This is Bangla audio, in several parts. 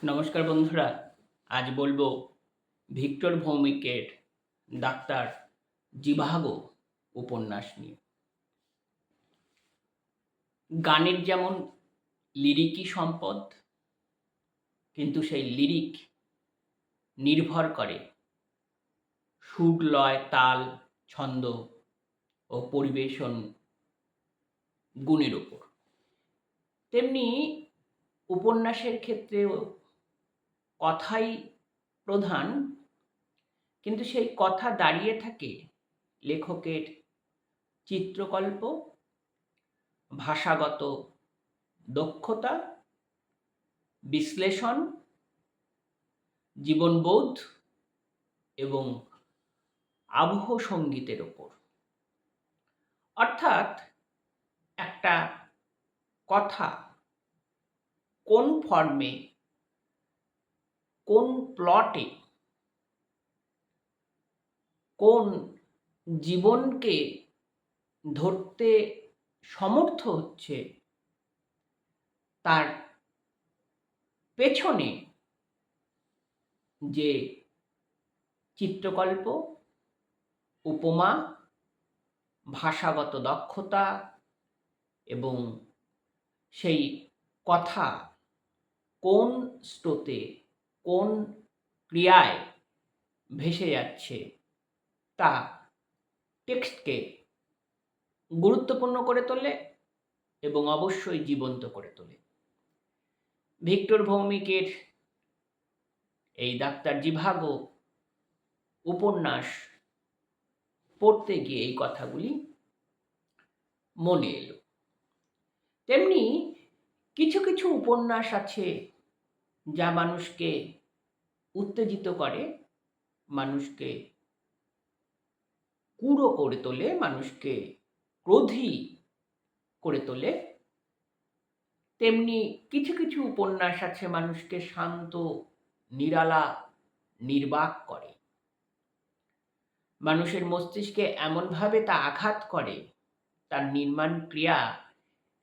নমস্কার বন্ধুরা, আজ বলবো ভিক্টর ভৌমিকের ডাক্তার জিভাগো উপন্যাস নিয়ে। গানের যেমন লিরিকই সম্পদ, কিন্তু সেই লিরিক নির্ভর করে সুর, লয়, তাল, ছন্দ ও পরিবেশন গুণের উপর। তেমনি উপন্যাসের ক্ষেত্রেও কথাই প্রধান, কিন্তু সেই কথা দাঁড়িয়ে থাকে লেখকের চিত্রকল্প, ভাষাগত দক্ষতা, বিশ্লেষণ, জীবনবোধ এবং আবহ সঙ্গীতের ওপর। অর্থাৎ একটা কথা কোন ফর্মে, কোন প্লটে, কোন জীবনকে ধরতে সমর্থ হচ্ছে, তার পেছনে যে চিত্রকল্প, উপমা, ভাষাগত দক্ষতা এবং সেই কথা কোন স্রোতে, কোন ক্রিয়ায় ভেসে যাচ্ছে, তা টেক্সটকে গুরুত্বপূর্ণ করে তোলে এবং অবশ্যই জীবন্ত করে তোলে। ভিক্টর ভৌমিকের এই ডাক্তার জিভাগো উপন্যাস পড়তে গিয়ে এই কথাগুলি মনে এলো। তেমনি কিছু কিছু উপন্যাস আছে যা মানুষকে উত্তেজিত করে, মানুষকে কুড়ো করে তোলে, মানুষকে ক্রোধী করে তোলে। তেমনি কিছু কিছু উপন্যাস আছে মানুষকে শান্ত, নিরালা, নির্বাক করে। মানুষের মস্তিষ্কে এমনভাবে তা আঘাত করে, তার নির্মাণ ক্রিয়া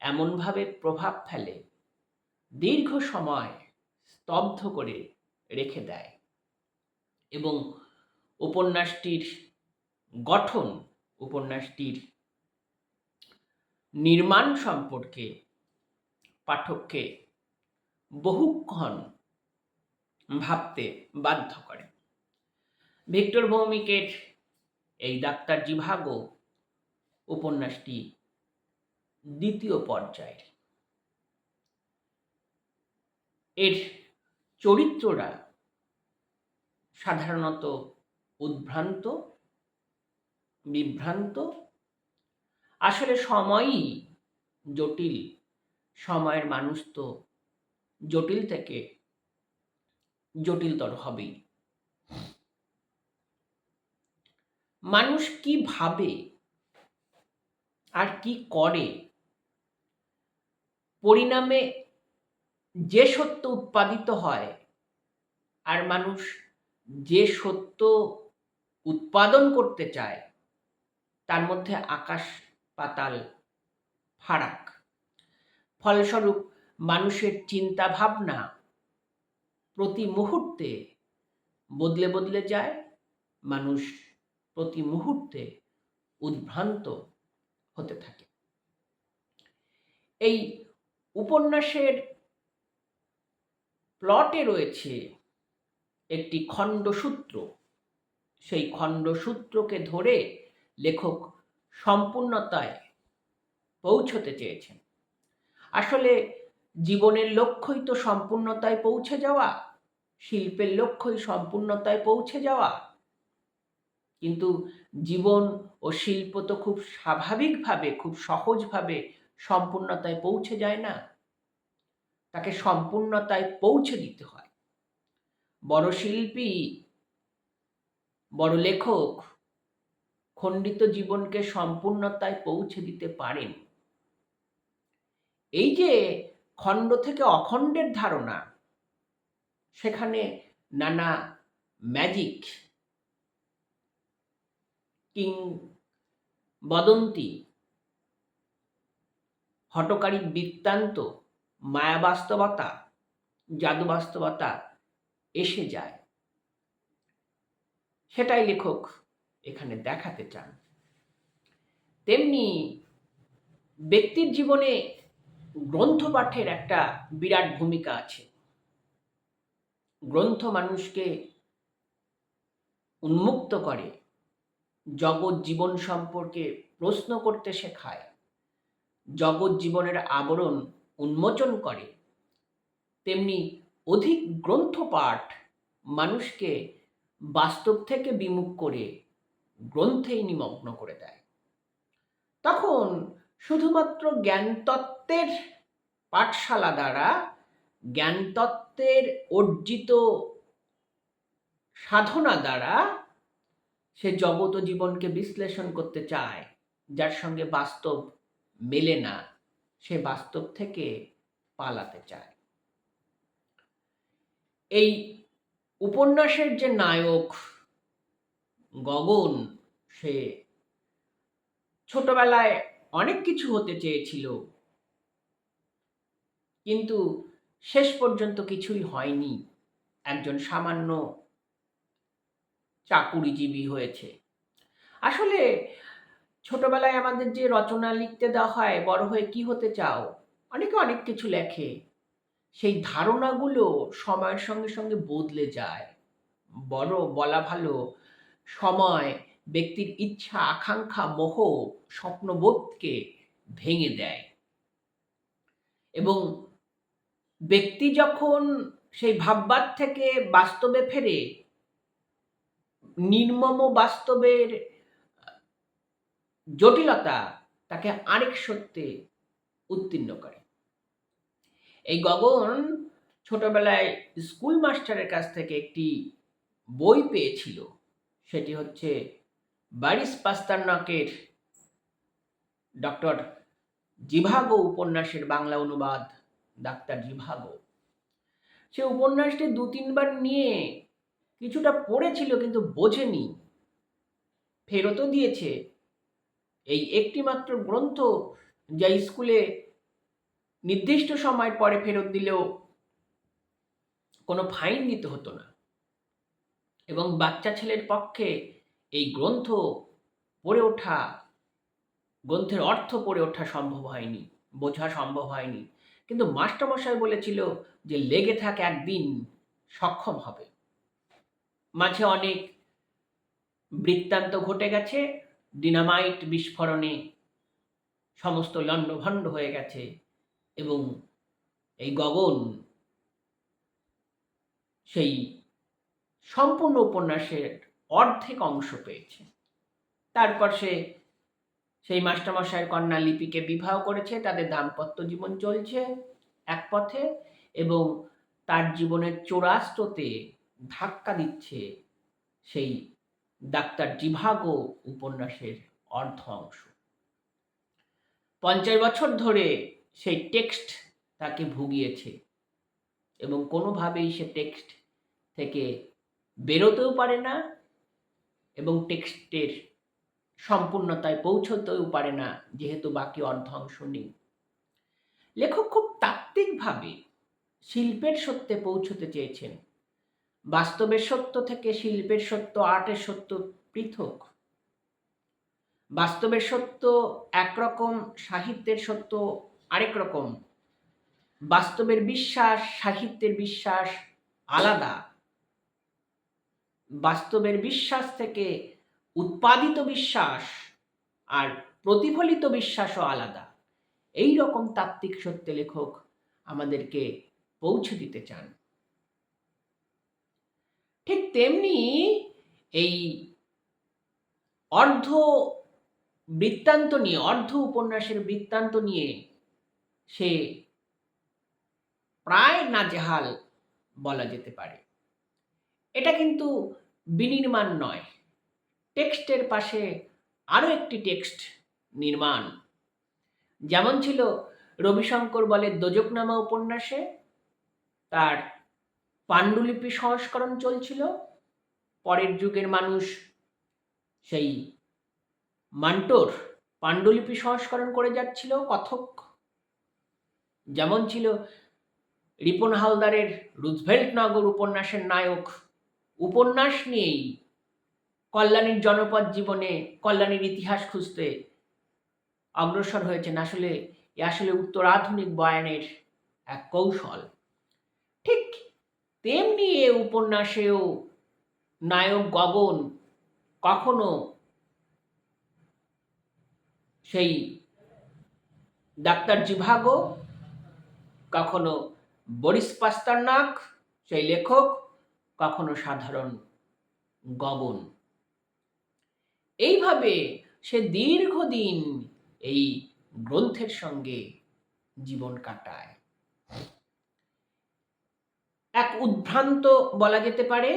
এমনভাবে প্রভাব ফেলে, দীর্ঘ সময় স্তব্ধ করে রেখে দেয় এবং উপন্যাসটির গঠন, উপন্যাসটির নির্মাণ সম্পর্কে পাঠককে বহুক্ষণ ভাবতে বাধ্য করে। ভিক্টর ভৌমিকের এই ডাক্তার জিভাগো উপন্যাসটি দ্বিতীয় পর্যায়ের। এর চরিত্ররা সাধারণত উদ্ভ্রান্ত, বিভ্রান্ত। আসলে সময়ই জটিল, সময়ের মানুষ তো জটিল থেকে জটিলতর হবেই। মানুষ কি ভাবে আর কি করে, পরিণামে যে সত্য উৎপাদিত হয় আর মানুষ যে সত্য উৎপাদন করতে চায়, তার মধ্যে আকাশ পাতাল ফারাক। ফলস্বরূপ মানুষের চিন্তা ভাবনা প্রতি মুহূর্তে বদলে বদলে যায়, মানুষ প্রতি মুহূর্তে উদ্ভ্রান্ত হতে থাকে। এই উপন্যাসের প্লটে রয়েছে একটি খণ্ডসূত্র। সেই খণ্ডসূত্রকে ধরে লেখক সম্পূর্ণতায় পৌঁছতে চেয়েছেন। আসলে জীবনের লক্ষ্যই তো সম্পূর্ণতায় পৌঁছে যাওয়া, শিল্পের লক্ষ্যই সম্পূর্ণতায় পৌঁছে যাওয়া। কিন্তু জীবন ও শিল্প তো খুব স্বাভাবিকভাবে, খুব সহজভাবে সম্পূর্ণতায় পৌঁছে যায় না, তাকে সম্পূর্ণতায় পৌঁছে দিতে হয়। বড় শিল্পী, বড় লেখক খণ্ডিত জীবনকে সম্পূর্ণতায় পৌঁছে দিতে পারেন। এই যে খণ্ড থেকে অখণ্ডের ধারণা, সেখানে নানা ম্যাজিক, কিংবদন্তি, হঠকারী বৃত্তান্ত, মায়াবাস্তবতা জাদু বাস্তবতা এসে যায়, সেটাই লেখক এখানে দেখাতে চান। তেমনি ব্যক্তির জীবনে গ্রন্থ পাঠের একটা বিরাট ভূমিকা আছে। গ্রন্থ মানুষকে উন্মুক্ত করে, জগৎ জীবন সম্পর্কে প্রশ্ন করতে শেখায়, জগৎ জীবনের আবরণ উন্মোচন করে। তেমনি অধিক গ্রন্থ পাঠ মানুষকে বাস্তব থেকে বিমুখ করে গ্রন্থেই নিমগ্ন করে দেয়। তখন শুধুমাত্র জ্ঞানতত্ত্বের পাঠশালা দ্বারা, জ্ঞানতত্ত্বের অর্জিত সাধনা দ্বারা সে জগৎ ও জীবনকে বিশ্লেষণ করতে চায়, যার সঙ্গে বাস্তব মেলে না, সে বাস্তব থেকে পালাতে চায়। এই উপন্যাসের যে নায়ক গগন, সে ছোটবেলায় অনেক কিছু হতে চেয়েছিল, কিন্তু শেষ পর্যন্ত কিছুই হয়নি। একজন সামান্য চাকুরিজীবী হয়েছে। আসলে ছোটবেলায় আমাদের যে রচনা লিখতে দেওয়া হয়, বড় হয়ে কি হতে চাও, অনেকে অনেক কিছু লেখে। সেই ধারণাগুলো সময়ের সঙ্গে সঙ্গে বদলে যায়। বড় বলা ভালো, সময় ব্যক্তির ইচ্ছা, আকাঙ্ক্ষা, মোহ, স্বপ্নবোধকে ভেঙে দেয় এবং ব্যক্তি যখন সেই ভাববাদ থেকে বাস্তবে ফেরে, নির্মম বাস্তবের জটিলতা তাকে আরেক সত্যে উত্তীর্ণ করে। এই গগন ছোটবেলায় স্কুল মাস্টারের কাছ থেকে একটি বই পেয়েছিল, সেটি হচ্ছে বরিস পাস্তারনাকের ডক্টর জিভাগো উপন্যাসের বাংলা অনুবাদ ডাক্তার জিভাগো। সে উপন্যাসটি 2-3 বার নিয়ে কিছুটা পড়েছিল, কিন্তু বোঝেনি, ফেরতও দিয়েছে। এই একটি মাত্র গ্রন্থ, যা স্কুলে নির্দিষ্ট সময়ের পরে ফেরত দিলেও কোনো ফাইন দিতে হতো না, এবং বাচ্চা ছেলের পক্ষে এই গ্রন্থ পড়ে ওঠা, গ্রন্থের অর্থ পড়ে ওঠা সম্ভব হয়নি, বোঝা সম্ভব হয়নি। কিন্তু মাস্টারমশাই বলেছিল যে লেগে থাক, একদিন সক্ষম হবে। মাঝে অনেক বৃত্তান্ত ঘটে গেছে, ডিনামাইট বিস্ফোরণে সমস্ত লণ্ডভণ্ড হয়ে গেছে এবং এই গগন সেই সম্পূর্ণ উপন্যাসের অর্ধেক অংশ পেয়েছে। তারপর সে সেই মাস্টারমশাইয়ের কন্যা লিপিকে বিবাহ করেছে, তাদের দাম্পত্য জীবন চলছে এক পথে, এবং তার জীবনের চূড়াস্ততে ধাক্কা দিচ্ছে সেই ডাক্তার জিভাগো উপন্যাসের অর্ধ অংশ। 50 বছর ধরে সেই টেক্সট তাকে ভুগিয়েছে এবং কোনোভাবেই সে টেক্সট থেকে বেরোতেও পারে না এবং টেক্সটের সম্পূর্ণতায় পৌঁছতেও পারে না, যেহেতু বাকি অর্ধ অংশ নেই। লেখক খুব তাত্ত্বিকভাবে শিল্পের সত্যে পৌঁছতে চেয়েছেন। বাস্তবের সত্য থেকে শিল্পের সত্য, আর্টের সত্য পৃথক। বাস্তবের সত্য একরকম, সাহিত্যের সত্য আরেক রকম। বাস্তবের বিশ্বাস, সাহিত্যের বিশ্বাস আলাদা। বাস্তবের বিশ্বাস থেকে উৎপাদিত বিশ্বাস আর প্রতিফলিত বিশ্বাসও আলাদা। এই রকম তাত্ত্বিক সত্যে লেখক আমাদেরকে পৌঁছে দিতে চান। ঠিক তেমনি এই অর্ধ বৃত্তান্ত নিয়ে, অর্ধ উপন্যাসের বৃত্তান্ত নিয়ে সে প্রায় নাজেহাল বলা যেতে পারে। এটা কিন্তু বিনির্মাণ নয়, টেক্সটের পাশে আরও একটি টেক্সট নির্মাণ। যেমন ছিল রবিশঙ্কর বলে দোজকনামা উপন্যাসে, তার পাণ্ডুলিপি সংস্করণ চলছিল, পরের যুগের মানুষ সেই মান্টোর পাণ্ডুলিপি সংস্করণ করে যাচ্ছিল, কথক। যেমন ছিল রিপন হালদারের রুজভেল্ট নগর উপন্যাসের নায়ক উপন্যাস নিয়েই কল্যাণীর জনপদ জীবনে কল্যাণীর ইতিহাস খুঁজতে অগ্রসর হয়েছেন। আসলে উত্তরাধুনিক বয়ানের এক কৌশল। ঠিক তেমনি এ উপন্যাসেও নায়ক গগন কখনো সেই ডাক্তার জিভাগো, কখনো বরিস পাস্তারনাক সেই লেখক, কখনো সাধারণ গগন। এইভাবে সে দীর্ঘদিন এই গ্রন্থের সঙ্গে জীবন কাটায়। এক উদ্ভ্রান্ত বলা যেতে পারে,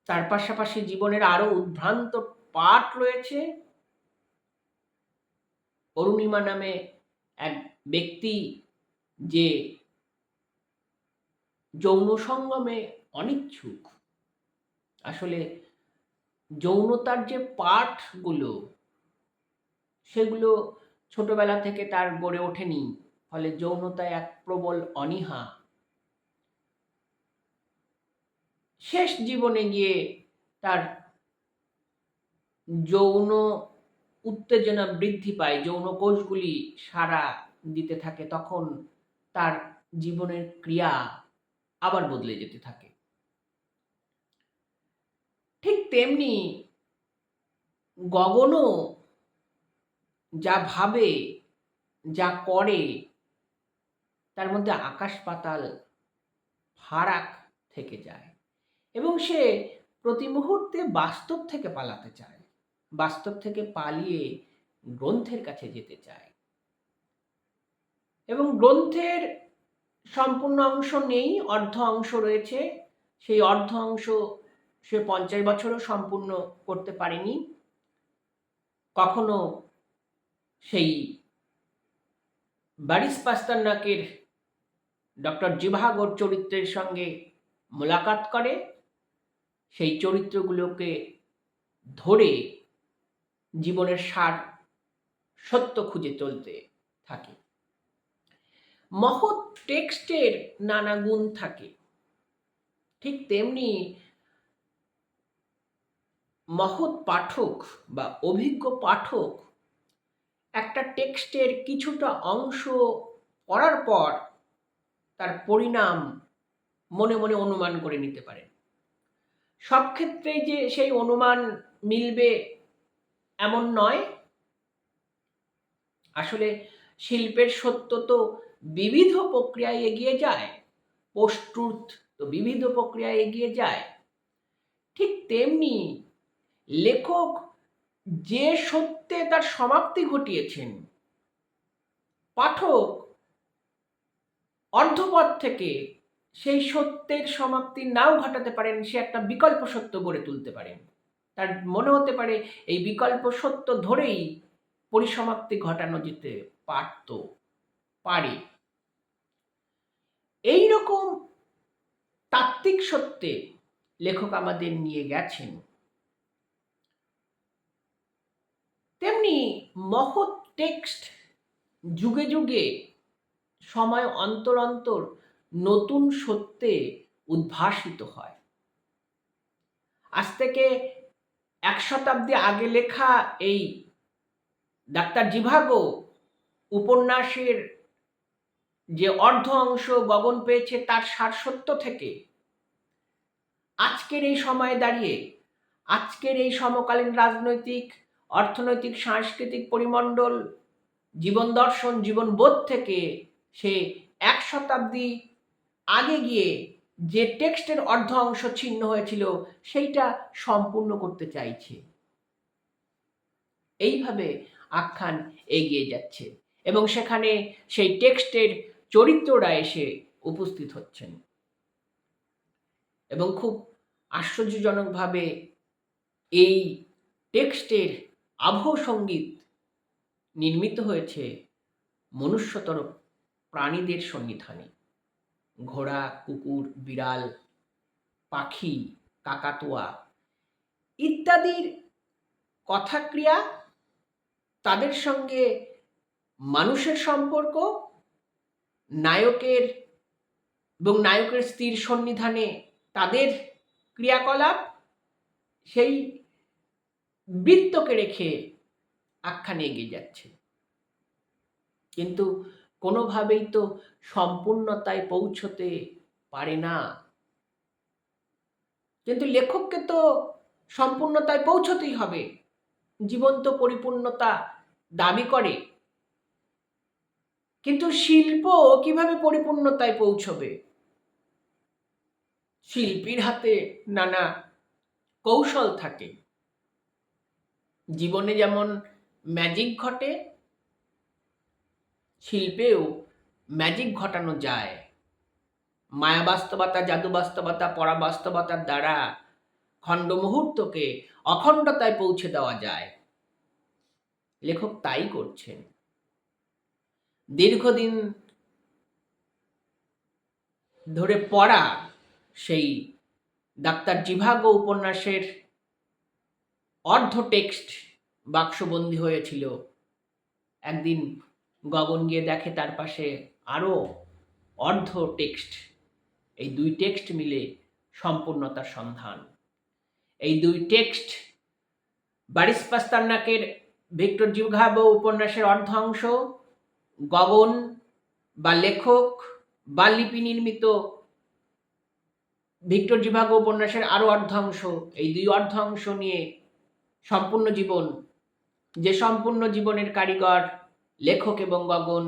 তার পাশাপাশি জীবনের আরো উদ্ভ্রান্ত পাঠ রয়েছে। অরুণিমা নামে এক ব্যক্তি যে যৌন সঙ্গমে অনিচ্ছুক। আসলে যৌনতার যে পাঠগুলো সেগুলো ছোটবেলা থেকে তার গড়ে ওঠেনি, ফলে যৌনতায় এক প্রবল অনীহা। শেষ জীবনে গিয়ে তার যৌন উত্তেজনা বৃদ্ধি পায়, যৌন কোষগুলি সাড়া দিতে থাকে, তখন তার জীবনের ক্রিয়া আবার বদলে যেতে থাকে। ঠিক তেমনি গগনও যা ভাবে, যা করে, তার মধ্যে আকাশ পাতাল ফারাক থেকে যায় এবং সে প্রতি মুহূর্তে বাস্তব থেকে পালাতে চায়, বাস্তব থেকে পালিয়ে গ্রন্থের কাছে যেতে চায়। এবং গ্রন্থের সম্পূর্ণ অংশ নেই, অর্ধ অংশ রয়েছে। সেই অর্ধ অংশ সে 50 বছরও সম্পূর্ণ করতে পারেনি। কখনো সেই বরিস পাস্তারনাকের ডক্টর জিভাগোর চরিত্রের সঙ্গে মোলাকাত করে, সেই চরিত্রগুলোকে ধরে জীবনের সার সত্য খুঁজে চলতে থাকে। মহৎ টেক্সটের নানা গুণ থাকে, ঠিক তেমনি মহৎ পাঠক বা অভিজ্ঞ পাঠক একটা টেক্সটের কিছুটা অংশ পড়ার পর তার পরিণাম মনে মনে অনুমান করে নিতে পারে। সব ক্ষেত্রেই যে সেই অনুমান মিলবে এমন নয়। আসলে শিল্পের সত্য তো বিবিধ প্রক্রিয়ায় এগিয়ে যায়, পোস্ট ট্রুথ তো বিবিধ প্রক্রিয়ায় এগিয়ে যায়। ঠিক তেমনি লেখক যে সত্যে তার সমাপ্তি ঘটিয়েছেন, পাঠক অর্ধপথ থেকে সেই সত্যের সমাপ্তি নাও ঘটাতে পারেন, সে একটা বিকল্প সত্য গড়ে তুলতে পারেন। তার মনে হতে পারে এই বিকল্প সত্য ধরেই পরিসমাপ্তি ঘটানো যেতে পারে। এই রকম তাত্ত্বিক সত্যে লেখক আমাদের নিয়ে গেছেন। তেমনি মহৎ টেক্সট যুগে যুগে সময় অন্তর অন্তর নতুন সত্যে উদ্ভাসিত হয়। আজ থেকে 1 শতাব্দী আগে লেখা এই ডাক্তার জিভাগো উপন্যাসের যে অর্ধ অংশ গগন পেয়েছে তার সারসত্য থেকে আজকের এই সময়ে দাঁড়িয়ে, আজকের এই সমকালীন রাজনৈতিক, অর্থনৈতিক, সাংস্কৃতিক পরিমণ্ডল, জীবন দর্শন, জীবনবোধ থেকে সে 1 শতাব্দী আগে গিয়ে যে টেক্সটের অর্ধ অংশ ছিন্ন হয়েছিল সেইটা সম্পূর্ণ করতে চাইছে। এইভাবে আখ্যান এগিয়ে যাচ্ছে এবং সেখানে সেই টেক্সটের চরিত্ররা এসে উপস্থিত হচ্ছেন এবং খুব আশ্চর্যজনকভাবে এই টেক্সটের আবহ সঙ্গীত নির্মিত হয়েছে মনুষ্যতর প্রাণীদের সন্নিধানে। ঘোড়া, কুকুর, বিড়াল, পাখি, কাকাতুয়া ইত্যাদির কথাক্রিয়া, তাদের সঙ্গে মানুষের সম্পর্ক, নায়কের এবং নায়কের স্ত্রীর সন্নিধানে তাদের ক্রিয়াকলাপ, সেই বৃত্তকে রেখে আখ্যানে এগিয়ে যাচ্ছে, কিন্তু কোনোভাবেই তো সম্পূর্ণতায় পৌঁছতে পারে না। কিন্তু লেখককে তো সম্পূর্ণতায় পৌঁছতেই হবে, জীবন্ত পরিপূর্ণতা দাবি করে। কিন্তু শিল্প কিভাবে পরিপূর্ণতায় পৌঁছবে? শিল্পীর হাতে নানা কৌশল থাকে। জীবনে যেমন ম্যাজিক ঘটে, শিল্পেও ম্যাজিক ঘটানো যায়। মায়া বাস্তবতা, জাদু বাস্তবতা, পরাবাস্তবতার দ্বারা খণ্ড মুহূর্তকে অখণ্ডতায় পৌঁছে দেওয়া যায়। লেখক তাই করছেন। দীর্ঘদিন ধরে পড়া সেই ডাক্তার জিভাগো উপন্যাসের অর্ধ টেক্সট বাক্সবন্দী হয়েছিল। একদিন গগন গিয়ে দেখে তার পাশে আরও অর্ধ টেক্সট। এই দুই টেক্সট মিলে সম্পূর্ণতার সন্ধান। এই দুই টেক্সট বারিস পাস্তারনাকের ভিক্টর জিভাগো উপন্যাসের অর্ধাংশ, গগন বা লেখক বা লিপি নির্মিত ভিক্টর জিভাগো উপন্যাসের আরও অর্ধাংশ। এই দুই অর্ধাংশ নিয়ে সম্পূর্ণ জীবন, যে সম্পূর্ণ জীবনের কারিগর লেখক এবং গগন,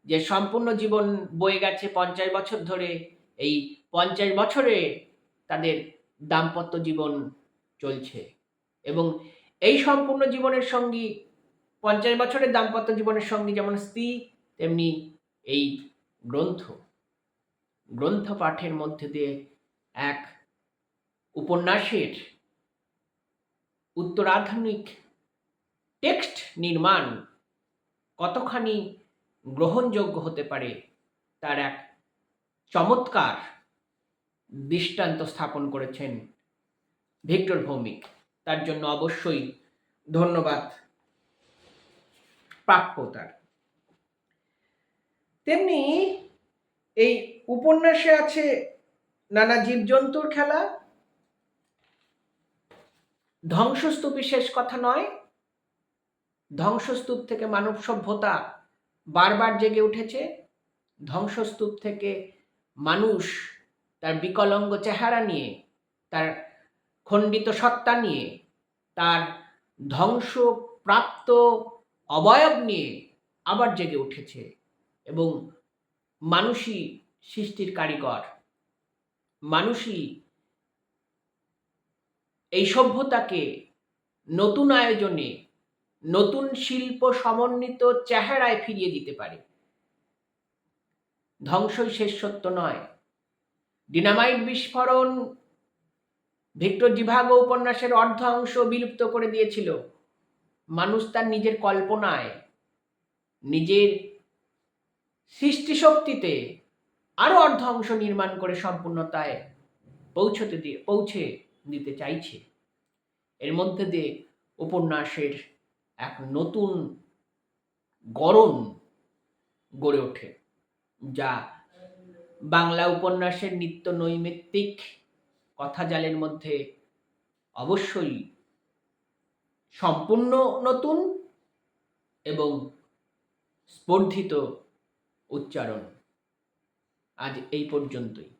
যে সম্পূর্ণ জীবন বয়ে গেছে 50 বছর ধরে, এই 50 বছরে তাদের দাম্পত্য জীবন চলছে। এবং এই সম্পূর্ণ জীবনের সঙ্গী, 50 বছরের দাম্পত্য জীবনের সঙ্গী যেমন স্ত্রী, তেমনি এই গ্রন্থ পাঠের মধ্যে দিয়ে এক উপন্যাসের উত্তরাধুনিক টেক্সট নির্মাণ কতখানি গ্রহণযোগ্য হতে পারে তার এক চমৎকার দৃষ্টান্ত স্থাপন করেছেন ভিক্টর ভৌমিক। তার জন্য অবশ্যই ধন্যবাদ প্রাপ্য তার। তেমনি এই উপন্যাসে আছে নানা জীবজন্তুর খেলা। ধ্বংসস্তূপই শেষ কথা নয়। ধ্বংসস্তূপ থেকে মানব সভ্যতা বারবার জেগে উঠেছে। ধ্বংসস্তূপ থেকে মানুষ তার বিকলাঙ্গ চেহারা নিয়ে, তার খণ্ডিত সত্তা নিয়ে, তার ধ্বংসপ্রাপ্ত অবয়ব নিয়ে আবার জেগে উঠেছে। এবং মানুষই সৃষ্টির কারিগর, মানুষই এই সভ্যতাকে নতুন আয়োজনে, নতুন শিল্প সমন্বিত চেহারায় ফিরিয়ে দিতে পারে। ধ্বংসই শেষ সত্য নয়। ডিনামাইট বিস্ফোরণ ভিক্টর জিভাগো উপন্যাসের অর্ধ অংশ বিলুপ্ত করে দিয়েছিল। মানুষ তার নিজের কল্পনায়, নিজের সৃষ্টিশক্তিতে আরো অর্ধ অংশ নির্মাণ করে সম্পূর্ণতায় পৌঁছে দিতে চাইছে। এর মধ্যে দিয়ে উপন্যাসের এক নতুন গড়ন গড়ে ওঠে, যা বাংলা উপন্যাসের নিত্য নৈমিত্তিক কথাজালের মধ্যে অবশ্যই সম্পূর্ণ নতুন এবং স্পর্ধিত উচ্চারণ। আজ এই পর্যন্তই।